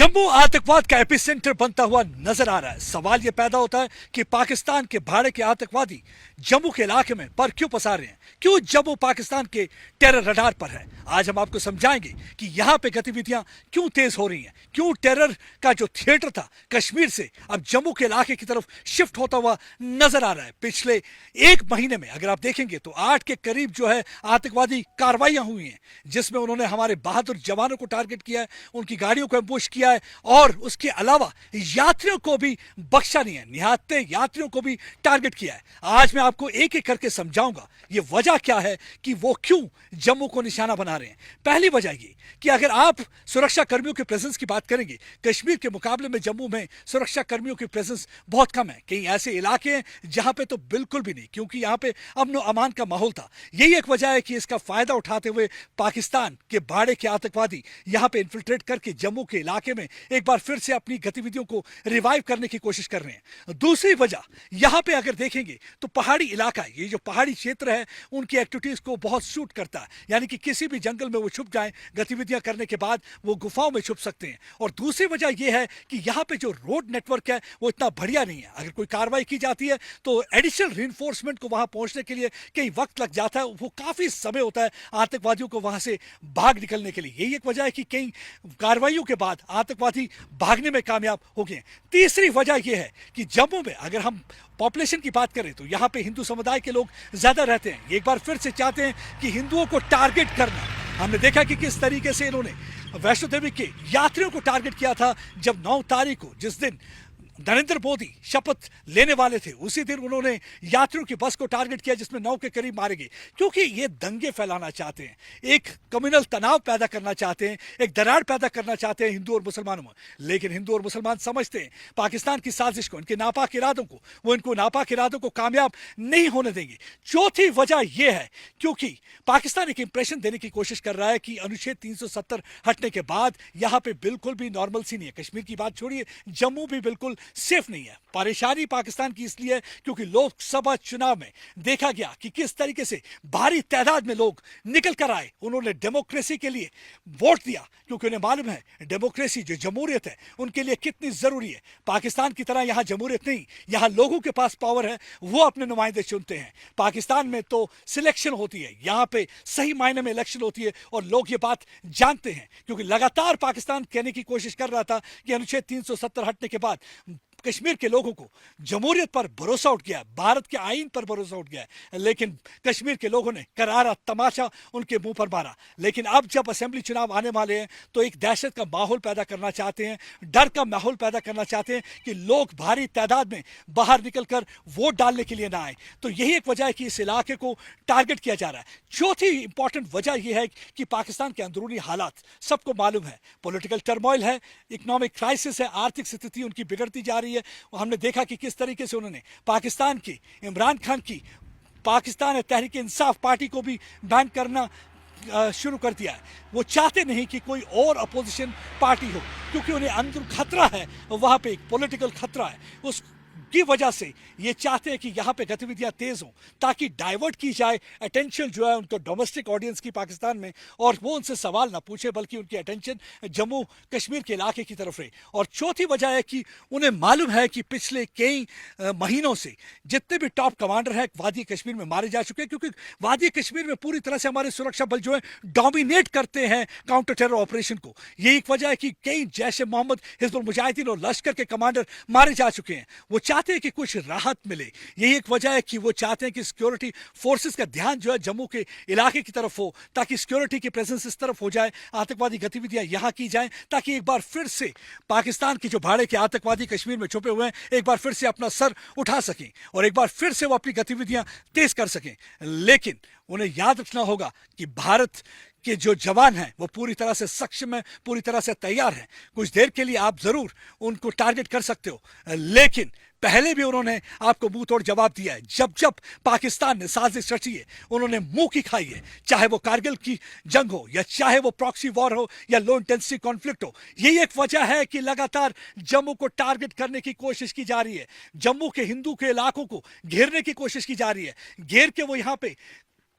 जम्मू आतंकवाद का एपिसेंटर बनता हुआ नजर आ रहा है। सवाल यह पैदा होता है कि पाकिस्तान के भाड़े के आतंकवादी जम्मू के इलाके में पर क्यों पसार रहे हैं, क्यों जम्मू पाकिस्तान के टेरर रडार पर है। आज हम आपको समझाएंगे कि यहां पे गतिविधियां क्यों तेज हो रही हैं, क्यों टेरर का जो थिएटर था कश्मीर से अब जम्मू के इलाके की तरफ शिफ्ट होता हुआ नजर आ रहा है। पिछले एक महीने में अगर आप देखेंगे तो 8 के करीब जो है आतंकवादी कार्रवाइयां हुई हैं, जिसमें उन्होंने हमारे बहादुर जवानों को टारगेट किया है, उनकी गाड़ियों को एम्बुश किया है और उसके अलावा यात्रियों को भी बख्शा नहीं है, निहत्थे यात्रियों को भी टारगेट किया है। आज मैं आपको एक एक करके समझाऊंगा ये वजह क्या है कि वो क्यों जम्मू को निशाना बना रहे हैं। पहली वजह ये कि अगर आप सुरक्षा कर्मियों के प्रेजेंस की बात करेंगे, कश्मीर के मुकाबले में जम्मू में सुरक्षा कर्मियों की प्रेजेंस बहुत कम है। कई ऐसे इलाके हैं जहां पे तो बिल्कुल भी नहीं, क्योंकि यहां पे अमन अमान का माहौल था। यही एक वजह है कि इसका फायदा उठाते हुए पाकिस्तान के बाड़े के आतंकवादी यहां पे इन्फिल्ट्रेट करके जम्मू के इलाके में एक बार फिर से अपनी गतिविधियों को रिवाइव करने की कोशिश कर रहे हैं। दूसरी वजह यहां पे अगर देखेंगे तो पहाड़ी इलाका, ये जो पहाड़ी क्षेत्र है, उनकी एक्टिविटीज को बहुत सूट करता है। यानी कि किसी भी जंगल में वो छुप जाएं, गतिविधियां करने के बाद वो गुफाओं में छुप सकते हैं। और दूसरी वजह यह है कि यहां पे जो रोड नेटवर्क है वो इतना बढ़िया नहीं है। अगर कोई कार्रवाई की जाती है तो एडिशनल रिइंफोर्समेंट को वहां पहुंचने के लिए कई वक्त लग जाता है, वो काफी समय होता है आतंकवादियों को वहां से भाग निकलने के लिए। यही एक वजह है कि कई कार्रवाइयों के बाद आतंकवादी भागने में कामयाब हो गए। तीसरी वजह यह है कि जम्मू में अगर हम पॉपुलेशन की बात करें तो यहां पे हिंदू समुदाय के लोग ज्यादा रहते हैं। एक बार फिर से चाहते हैं कि हिंदुओं को टारगेट करना। हमने देखा कि किस तरीके से इन्होंने वैष्णो देवी के यात्रियों को टारगेट किया था। जब 9 तारीख को, जिस दिन नरेंद्र मोदी शपथ लेने वाले थे, उसी दिन उन्होंने यात्रियों की बस को टारगेट किया जिसमें 9 के करीब मारे गए, क्योंकि ये दंगे फैलाना चाहते हैं, एक कम्युनल तनाव पैदा करना चाहते हैं, एक दरार पैदा करना चाहते हैं हिंदू और मुसलमानों में। लेकिन हिंदू और मुसलमान समझते हैं पाकिस्तान की साजिश को, इनके नापाक इरादों को, वो इनको नापाक इरादों को कामयाब नहीं होने देंगे। चौथी वजह यह है क्योंकि पाकिस्तान एक इंप्रेशन देने की कोशिश कर रहा है कि अनुच्छेद 370 हटने के बाद यहां पे बिल्कुल भी नॉर्मल सी नहीं है। कश्मीर की बात छोड़िए, जम्मू भी बिल्कुल सेफ नहीं है। परेशानी पाकिस्तान की इसलिए है क्योंकि लोकसभा चुनाव में देखा गया कि किस तरीके से भारी तादाद में लोग निकल कर आए, उन्होंने डेमोक्रेसी के लिए वोट दिया, क्योंकि उन्हें मालूम है डेमोक्रेसी जो जमहूरियत है उनके लिए कितनी जरूरी है। पाकिस्तान की तरह यहां जमहूरियत नहीं, यहां लोगों के पास पावर है, वो अपने नुमाइंदे चुनते हैं। पाकिस्तान में तो सिलेक्शन होती है, यहां पे सही मायने में इलेक्शन होती है और लोग ये बात जानते हैं, क्योंकि लगातार पाकिस्तान कहने की कोशिश कर रहा था कि अनुच्छेद 370 हटने के बाद कश्मीर के लोगों को जमहूरियत पर भरोसा उठ गया, भारत के आईन पर भरोसा उठ गया, लेकिन कश्मीर के लोगों ने करारा तमाचा उनके मुंह पर मारा। लेकिन अब जब असेंबली चुनाव आने वाले हैं तो एक दहशत का माहौल पैदा करना चाहते हैं, डर का माहौल पैदा करना चाहते हैं कि लोग भारी तादाद में बाहर निकलकर वोट डालने के लिए ना आए। तो यही एक वजह है कि इस इलाके को टारगेट किया जा रहा है। चौथी इंपॉर्टेंट वजह यह है कि पाकिस्तान के अंदरूनी हालात सबको मालूम है, पॉलिटिकल टर्मोइल है, इकोनॉमिक क्राइसिस है, आर्थिक स्थिति उनकी बिगड़ती जा रही है। हमने देखा कि किस तरीके से उन्होंने पाकिस्तान की इमरान खान की पाकिस्तान तहरीक इंसाफ पार्टी को भी बैन करना शुरू कर दिया है। वो चाहते नहीं कि कोई और अपोजिशन पार्टी हो, क्योंकि उन्हें अंदर खतरा है, वहां पे एक पॉलिटिकल खतरा है। उस की वजह से ये चाहते हैं कि यहां पे गतिविधियां तेज हों, ताकि डाइवर्ट की जाए अटेंशन जो है उनको डोमेस्टिक ऑडियंस की पाकिस्तान में, और वो उनसे सवाल ना पूछे बल्कि उनकी अटेंशन जम्मू कश्मीर के इलाके की तरफ रहे। और चौथी वजह है कि उन्हें मालूम है कि पिछले कई महीनों से जितने भी टॉप कमांडर हैं वादी कश्मीर में मारे जा चुके हैं, क्योंकि वादी कश्मीर में पूरी तरह से हमारे सुरक्षा बल जो है डोमिनेट करते हैं काउंटर टेरर ऑपरेशन को। यही एक वजह है कि कई जैश ए मोहम्मद, हिजबुल मुजाहिदीन और लश्कर के कमांडर मारे जा चुके हैं। वो चाहते हैं कि कुछ राहत मिले। यही एक वजह है कि वो चाहते हैं कि सिक्योरिटी फोर्सेस का ध्यान जो है जम्मू के इलाके की तरफ हो, ताकि सिक्योरिटी की प्रेजेंस इस तरफ हो जाए, आतंकवादी गतिविधियां यहां की जाएं, ताकि एक बार फिर से पाकिस्तान के जो भाड़े के आतंकवादी कश्मीर में छुपे हुए हैं एक बार फिर से अपना सर उठा सकें और एक बार फिर से वो अपनी गतिविधियां तेज कर सकें। लेकिन उन्हें याद रखना होगा कि भारत कि जो जवान हैं वो पूरी तरह से सक्षम है, पूरी तरह से तैयार हैं। कुछ देर के लिए आप जरूर उनको टारगेट कर सकते हो, लेकिन पहले भी उन्होंने आपको मुंह तोड़ जवाब दिया है। जब जब पाकिस्तान ने साजिश रची है उन्होंने मुंह की खाई है, चाहे वो कारगिल की जंग हो या चाहे वो प्रॉक्सी वॉर हो या लो इंटेंसिटी कॉन्फ्लिक्ट हो। यही एक वजह है कि लगातार जम्मू को टारगेट करने की कोशिश की जा रही है, जम्मू के हिंदू के इलाकों को घेरने की कोशिश की जा रही है। घेर के वो यहां पे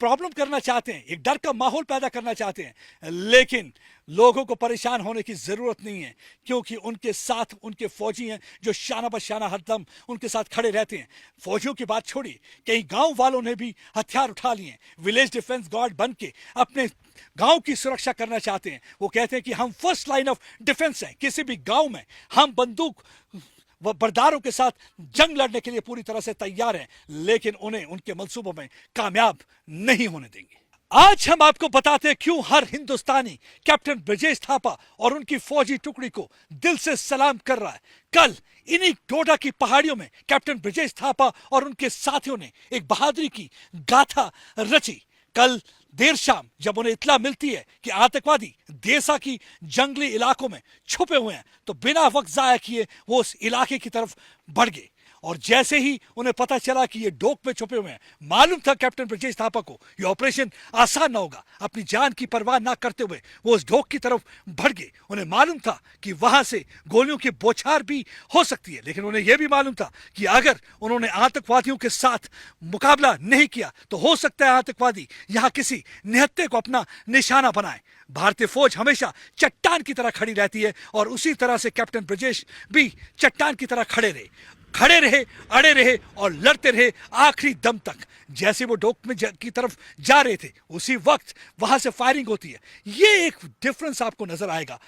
प्रॉब्लम करना चाहते हैं, एक डर का माहौल पैदा करना चाहते हैं, लेकिन लोगों को परेशान होने की जरूरत नहीं है, क्योंकि उनके साथ उनके फौजी हैं जो शाना बशाना हरदम उनके साथ खड़े रहते हैं। फौजियों की बात छोड़िए, कई गांव वालों ने भी हथियार उठा लिए हैं, विलेज डिफेंस गार्ड बन के अपने गांव की सुरक्षा करना चाहते हैं। वो कहते हैं कि हम फर्स्ट लाइन ऑफ डिफेंस हैं, किसी भी गांव में हम बंदूक वह बरदारों के साथ जंग लड़ने के लिए पूरी तरह से तैयार हैं, लेकिन उन्हें उनके मंसूबों में कामयाब नहीं होने देंगे। आज हम आपको बताते हैं क्यों हर हिंदुस्तानी कैप्टन ब्रजेश थापा और उनकी फौजी टुकड़ी को दिल से सलाम कर रहा है। कल इन्हीं डोडा की पहाड़ियों में कैप्टन ब्रजेश थापा और उनके साथियों ने एक बहादुरी की गाथा रची। कल देर शाम जब उन्हें इत्तला मिलती है कि आतंकवादी देसा की जंगली इलाकों में छुपे हुए हैं, तो बिना वक्त जाया किए वो उस इलाके की तरफ बढ़ गए। और जैसे ही उन्हें पता चला कि ये डोक में छुपे हुए हैं, मालूम था कैप्टन ब्रजेश थापा को ये ऑपरेशन आसान ना होगा। अपनी जान की परवाह ना करते हुए वो उस डोक की तरफ बढ़ गए। उन्हें मालूम था कि वहां से गोलियों की बौछार भी हो सकती है, लेकिन उन्हें यह भी मालूम था कि अगर उन्होंने आतंकवादियों के साथ मुकाबला नहीं किया तो हो सकता है आतंकवादी यहां किसी निहत्थे को अपना निशाना बनाए। भारतीय फौज हमेशा चट्टान की तरह खड़ी रहती है, और उसी तरह से कैप्टन ब्रजेश भी चट्टान की तरह खड़े रहे, अड़े रहे और लड़ते रहे आखिरी दम तक। जैसे वो डोक में की तरफ जा रहे थे, उसी वक्त वहां से फायरिंग होती है। ये एक डिफरेंस आपको नजर आएगा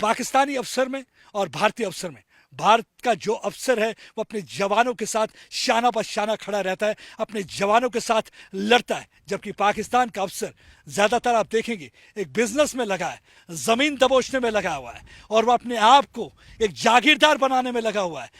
पाकिस्तानी अफसर में और भारतीय अफसर में। भारत का जो अफसर है वो अपने जवानों के साथ शाना बशाना खड़ा रहता है, अपने जवानों के साथ लड़ता है, जबकि पाकिस्तान का अफसर ज्यादातर आप देखेंगे एक बिजनेस में लगा है, जमीन दबोचने में लगा हुआ है, और वह अपने आप को एक जागीरदार बनाने में लगा हुआ है।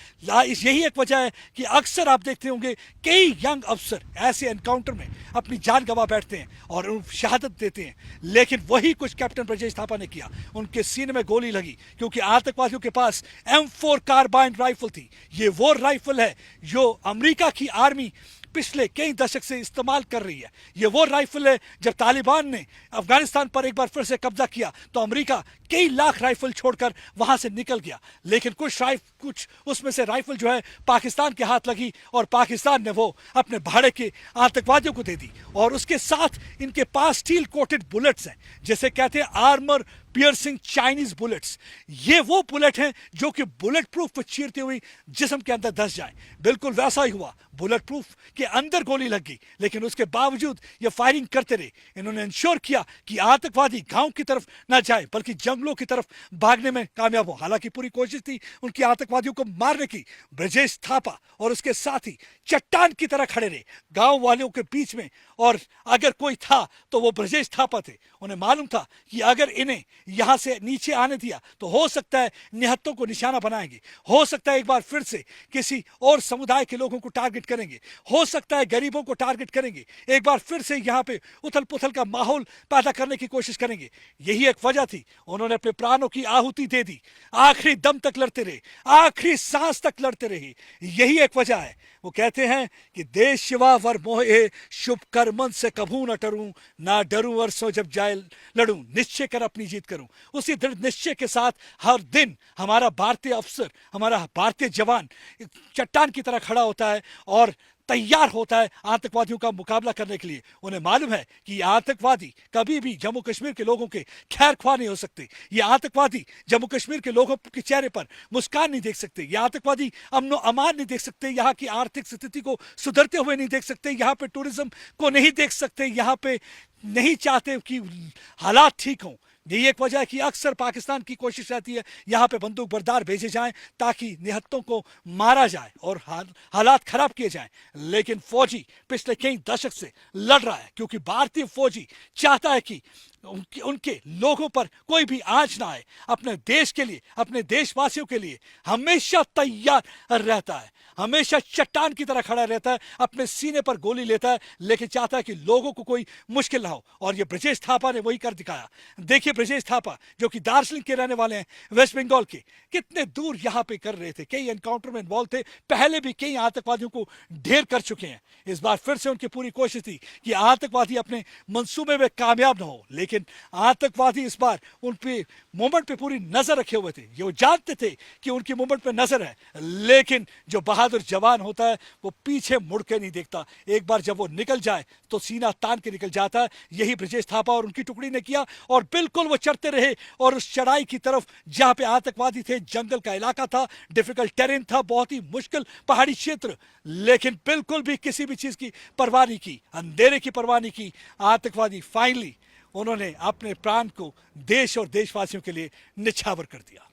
यही एक वजह है कि अक्सर आप देखते होंगे कई यंग अफसर ऐसे एनकाउंटर में अपनी जान गंवा बैठते हैं और शहादत देते हैं। लेकिन वही कुछ कैप्टन ब्रजेश थापा ने किया। उनके सीने में गोली लगी क्योंकि आतंकवादियों के पास M4 कार्बाइन राइफल थी। ये वो राइफल है जो अमेरिका की आर्मी पिछले कई दशक से इस्तेमाल कर रही है। ये वो राइफल है, जब तालिबान ने अफगानिस्तान पर एक बार फिर से कब्जा किया तो अमेरिका कई लाख राइफल छोड़कर वहां से निकल गया, लेकिन कुछ उसमें से राइफल जो है पाकिस्तान के हाथ लगी और पाकिस्तान ने वो अपने भाड़े के आतंकवादियों को दे दी। और उसके साथ इनके पास स्टील कोटेड बुलेट्स हैं, जैसे कहते हैं आर्मर पियर्सिंग चाइनीज बुलेट्स। ये वो बुलेट हैं जो कि बुलेट प्रूफ को चीरते हुए जिस्म के अंदर धंस जाए। बिल्कुल वैसा ही हुआ, बुलेट प्रूफ के अंदर गोली लग गई, लेकिन उसके बावजूद ये फायरिंग करते रहे। इन्होंने इंश्योर किया कि आतंकवादी गांव की तरफ ना जाए बल्कि जंगलों की तरफ भागने में कामयाब हो। हालांकि पूरी कोशिश थी उनकी आतंकवादियों को मारने की। ब्रजेश थापा और उसके साथी चट्टान की तरह खड़े रहे गांव वालों के बीच में, और अगर कोई था तो वो ब्रजेश थापा थे। उन्हें मालूम था कि अगर इन्हें यहां से नीचे आने दिया तो हो सकता है निहत्तों को निशाना बनाएंगे, हो सकता है एक बार फिर से किसी और समुदाय के लोगों को टारगेट करेंगे, हो सकता है गरीबों को टारगेट करेंगे, एक बार फिर से यहां पे उथल पुथल का माहौल पैदा करने की कोशिश करेंगे। यही एक वजह थी, उन्होंने अपने प्राणों की आहुति दे दी, आखिरी दम तक लड़ते रहे, आखिरी सांस तक लड़ते रहे। यही एक वजह है। वो कहते हैं कि देश शिवा वर मोहे शुभ कर्मन से कभू न डरूं, ना डरूं वर्षों जब जाए लड़ूं, निश्चय कर अपनी जीत करूं। उसी दृढ़ निश्चय के साथ हर दिन हमारा भारतीय अफसर, हमारा भारतीय जवान चट्टान की तरह खड़ा होता है और तैयार होता है आतंकवादियों का मुकाबला करने के लिए। उन्हें मालूम है कि ये आतंकवादी कभी भी जम्मू कश्मीर के लोगों के खैर ख्वाह नहीं हो सकते। ये आतंकवादी जम्मू कश्मीर के लोगों के चेहरे पर मुस्कान नहीं देख सकते। ये आतंकवादी अमन अमान नहीं देख सकते, यहाँ की आर्थिक स्थिति को सुधरते हुए नहीं देख सकते, यहाँ पे टूरिज्म को नहीं देख सकते, यहाँ पे नहीं चाहते कि हालात ठीक हों। यही एक वजह है कि अक्सर पाकिस्तान की कोशिश रहती है यहाँ पे बंदूक बरदार भेजे जाएं ताकि निहत्तों को मारा जाए और हालात खराब किए जाएं। लेकिन फौजी पिछले कई दशक से लड़ रहा है, क्योंकि भारतीय फौजी चाहता है कि उनके लोगों पर कोई भी आंच ना आए। अपने देश के लिए, अपने देशवासियों के लिए हमेशा तैयार रहता है, हमेशा चट्टान की तरह खड़ा रहता है, अपने सीने पर गोली लेता है, लेकिन चाहता है कि लोगों को कोई मुश्किल ना हो। और ये ब्रजेश थापा ने वही कर दिखाया। देखिए ब्रजेश थापा जो कि दार्जिलिंग के रहने वाले हैं, वेस्ट बंगाल के, कितने दूर यहाँ पे कर रहे थे, कई एनकाउंटर में इन्वॉल्व थे, पहले भी कई आतंकवादियों को ढेर कर चुके हैं। इस बार फिर से उनकी पूरी कोशिश थी कि आतंकवादी अपने मंसूबे में कामयाब ना हो, लेकिन आतंकवादी इस बार उन पे मूवमेंट पे पूरी नजर रखे हुए थे। ये वो जानते थे कि उनकी मूवमेंट पे नजर है, लेकिन जो बहादुर जवान होता है वो पीछे मुड़ के नहीं देखता। एक बार जब वो निकल जाए तो सीना तान के निकल जाता है। यही ब्रजेश थापा और उनकी टुकड़ी ने किया और बिल्कुल वो चढ़ते रहे और उस चढ़ाई की तरफ जहां पे आतंकवादी थे, जंगल का इलाका था, डिफिकल्ट टेरेन था, बहुत ही मुश्किल पहाड़ी क्षेत्र, लेकिन बिल्कुल भी किसी भी चीज की परवाह नहीं की, अंधेरे की परवाह नहीं की। आतंकवादी फाइनली उन्होंने अपने प्राण को देश और देशवासियों के लिए निछावर कर दिया।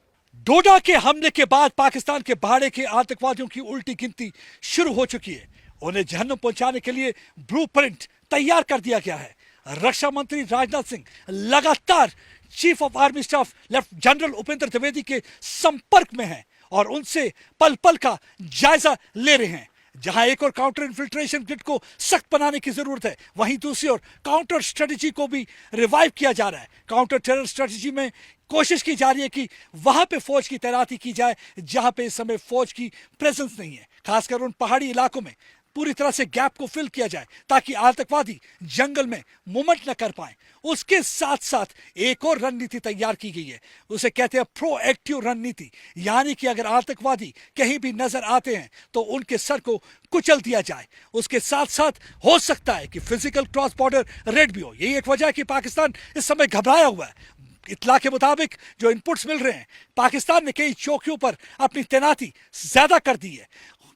डोडा के हमले के बाद पाकिस्तान के भाड़े के आतंकवादियों की उल्टी गिनती शुरू हो चुकी है। उन्हें जहन्नुम पहुंचाने के लिए ब्लूप्रिंट तैयार कर दिया गया है। रक्षा मंत्री राजनाथ सिंह लगातार chief of army staff lieutenant general Upendra Dwivedi के संपर्क में हैं और उनसे पल पल का जायजा ले रहे हैं। जहां एक और काउंटर इन्फिल्ट्रेशन ग्रिड को सख्त बनाने की जरूरत है, वहीं दूसरी ओर काउंटर स्ट्रेटजी को भी रिवाइव किया जा रहा है। काउंटर टेरर स्ट्रेटजी में कोशिश की जा रही है कि वहां पे फौज की तैनाती की जाए जहां पे इस समय फौज की प्रेजेंस नहीं है, खासकर उन पहाड़ी इलाकों में पूरी तरह से गैप को फिल किया जाए ताकि आतंकवादी जंगल में मूवमेंट न कर पाए। उसके साथ साथ एक और रणनीति तैयार की गई है, उसे कहते हैं प्रोएक्टिव रणनीति, यानी कि अगर आतंकवादी कहीं भी नजर आते हैं तो उनके सर को कुचल दिया जाए। उसके साथ साथ हो सकता है कि फिजिकल क्रॉस बॉर्डर रेड भी हो। यही एक वजह है कि पाकिस्तान इस समय घबराया हुआ है। इत्तला के मुताबिक जो इनपुट्स मिल रहे हैं, पाकिस्तान ने कई चौकियों पर अपनी तैनाती ज्यादा कर दी है,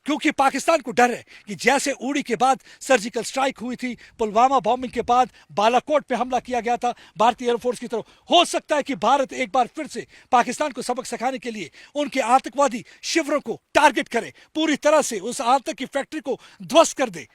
क्योंकि पाकिस्तान को डर है कि जैसे उड़ी के बाद सर्जिकल स्ट्राइक हुई थी, पुलवामा बॉम्बिंग के बाद बालाकोट पे हमला किया गया था भारतीय एयरफोर्स की तरफ, हो सकता है कि भारत एक बार फिर से पाकिस्तान को सबक सिखाने के लिए उनके आतंकवादी शिविरों को टारगेट करे, पूरी तरह से उस आतंक की फैक्ट्री को ध्वस्त कर दे।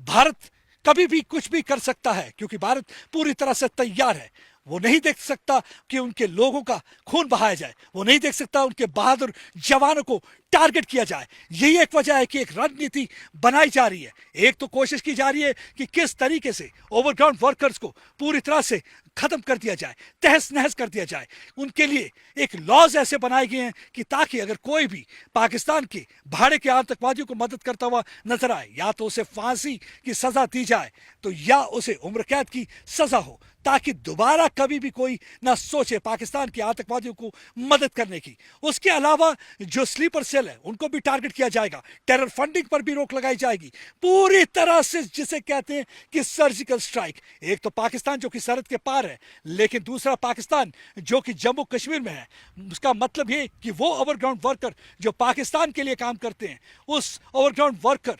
भारत कभी भी कुछ भी कर सकता है क्योंकि भारत पूरी तरह से तैयार है। वो नहीं देख सकता कि उनके लोगों का खून बहाया जाए, वो नहीं देख सकता उनके बहादुर जवानों को टारगेट किया जाए। यही एक वजह है कि एक रणनीति बनाई जा रही है। एक तो कोशिश की जा रही है कि किस तरीके से ओवरग्राउंड वर्कर्स को पूरी तरह से खत्म कर दिया जाए, तहस नहस कर दिया जाए। उनके लिए एक लॉज ऐसे बनाए गए हैं कि ताकि अगर कोई भी पाकिस्तान के भाड़े के आतंकवादियों को मदद करता हुआ नजर आए, या तो उसे फांसी की सजा दी जाए तो या उसे उम्र कैद की सजा हो, ताकि दोबारा कभी भी कोई ना सोचे पाकिस्तान के आतंकवादियों को मदद करने की। उसके अलावा जो स्लीपर सेल है उनको भी टारगेट किया जाएगा, टेरर फंडिंग पर भी रोक लगाई जाएगी, पूरी तरह से जिसे कहते हैं कि सर्जिकल स्ट्राइक। एक तो पाकिस्तान जो कि सरहद के पार है, लेकिन दूसरा पाकिस्तान जो कि जम्मू कश्मीर में है। उसका मतलब ये कि वो ओवरग्राउंड वर्कर जो पाकिस्तान के लिए काम करते हैं, उस ओवरग्राउंड वर्कर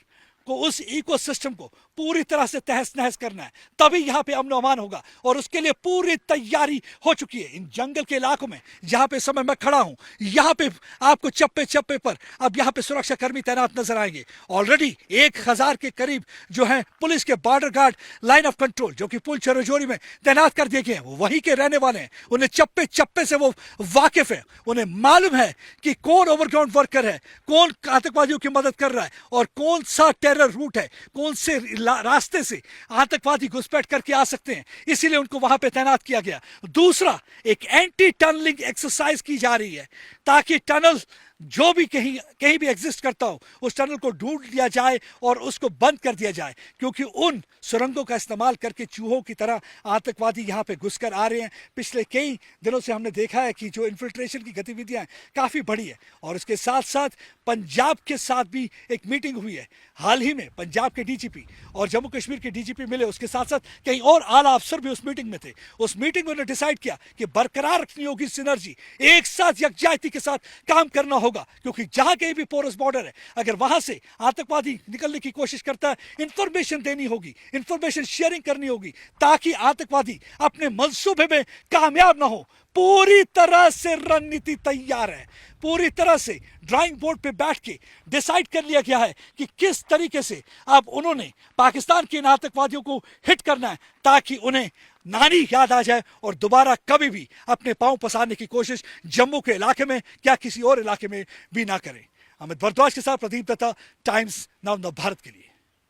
को, उस इकोसिस्टम को पूरी तरह से तहस नहस करना है, तभी यहां पे अमन अमान होगा। और उसके लिए पूरी तैयारी हो चुकी है। इन जंगल के इलाकों में जहां पे समय मैं खड़ा हूं, यहां पे आपको चप्पे चप्पे पर अब यहां पे सुरक्षा कर्मी तैनात नजर आएंगे। ऑलरेडी 1000 के करीब जो है पुलिस के border guard line of control जो कि पुल चरोजोरी में तैनात कर दिए गए हैं, वो वहीं के रहने वाले हैं। उन्हें चप्पे चप्पे से वो वाकिफ है, उन्हें मालूम है कि कौन ओवरग्राउंड वर्कर है, कौन आतंकवादियों की मदद कर रहा है और कौन सा टेरर रूट है, कौन से रास्ते से आतंकवादी घुसपैठ करके आ सकते हैं। इसीलिए उनको वहां पे तैनात किया गया। दूसरा, एक एंटी टनलिंग एक्सरसाइज की जा रही है ताकि टनल जो भी कहीं भी एग्जिस्ट करता हो उस टनल को ढूंढ लिया जाए और उसको बंद कर दिया जाए, क्योंकि उन सुरंगों का इस्तेमाल करके चूहों की तरह आतंकवादी यहां पे घुसकर आ रहे हैं। पिछले कई दिनों से हमने देखा है कि जो इन्फिल्ट्रेशन की गतिविधियां हैं काफी बढ़ी है। और इसके साथ साथ पंजाब के साथ भी एक मीटिंग हुई है। हाल ही में पंजाब के डीजीपी और जम्मू कश्मीर के डीजीपी मिले, उसके साथ साथ कई और आला अफसर भी उस मीटिंग में थे। उस मीटिंग में उन्होंने डिसाइड किया कि बरकरार रखनी होगी सिनर्जी, एक साथ यकजाहती के साथ काम करना होगा, क्योंकि जहां कहीं भी पोरस बॉर्डर है, अगर वहां से आतंकवादी निकलने की कोशिश करता है, इंफॉर्मेशन देनी होगी, इंफॉर्मेशन शेयरिंग करनी होगी, ताकि आतंकवादी अपने मंसूबे में कामयाब ना हो। पूरी तरह से रणनीति तैयार है, पूरी तरह से ड्राइंग बोर्ड पे बैठ के डिसाइड कर लिया गया है कि किस तरीके से अब उन्होंने पाकिस्तान के इन आतंकवादियों को हिट करना है, ताकि उन्हें नानी याद आ जाए और दोबारा कभी भी अपने पांव पसारने की कोशिश जम्मू के इलाके में या किसी और इलाके में भी ना करें। अमित भारद्वाज के साथ प्रदीप दत्ता, टाइम्स नाउ भारत के लिए।